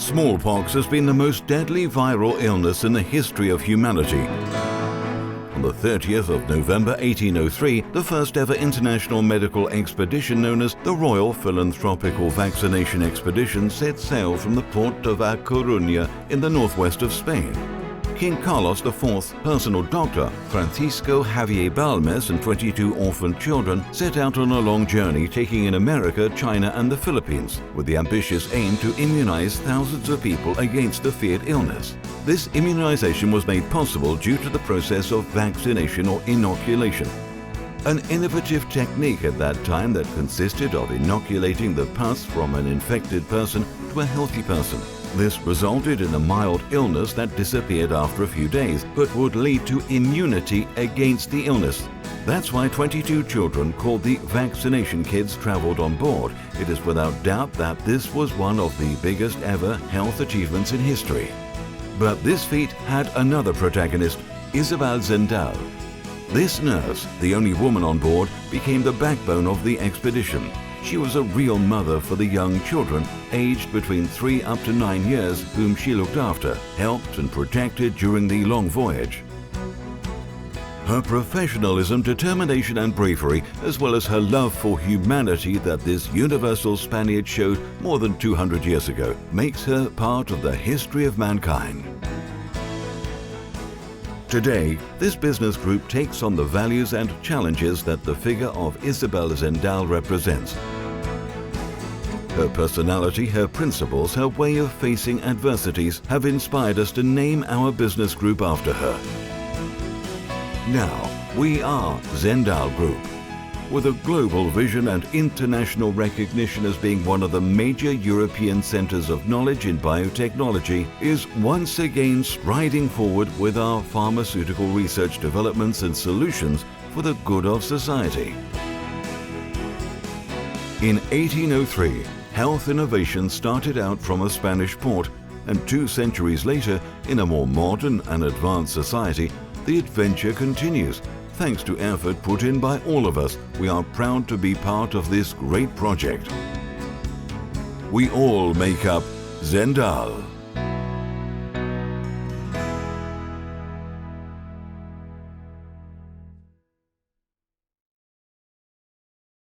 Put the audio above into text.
Smallpox has been the most deadly viral illness in the history of humanity. On the 30th of November 1803, the first ever international medical expedition known as the Royal Philanthropical Vaccination Expedition set sail from the port of A Coruña in the northwest of Spain. King Carlos IV's personal doctor, Francisco Javier Balmis, and 22 orphaned children set out on a long journey taking in America, China and the Philippines with the ambitious aim to immunize thousands of people against the feared illness. This immunization was made possible due to the process of vaccination or inoculation, an innovative technique at that time that consisted of inoculating the pus from an infected person to a healthy person. This resulted in a mild illness that disappeared after a few days, but would lead to immunity against the illness. That's why 22 children called the vaccination kids traveled on board. It is without doubt that this was one of the biggest ever health achievements in history. But this feat had another protagonist, Isabel Zenda. This nurse, the only woman on board, became the backbone of the expedition. She was a real mother for the young children, aged between 3 up to 9 years, whom she looked after, helped and protected during the long voyage. Her professionalism, determination and bravery, as well as her love for humanity that this universal Spaniard showed more than 200 years ago, makes her part of the history of mankind. Today, this business group takes on the values and challenges that the figure of Isabel Zenda represents. Her personality, her principles, her way of facing adversities have inspired us to name our business group after her. Now, we are Zendal Group. With a global vision and international recognition as being one of the major European centers of knowledge in biotechnology, is once again striding forward with our pharmaceutical research developments and solutions for the good of society. In 1803, health innovation started out from a Spanish port, and 2 centuries later, in a more modern and advanced society, the adventure continues. Thanks to effort put in by all of us, we are proud to be part of this great project. We all make up Zendal.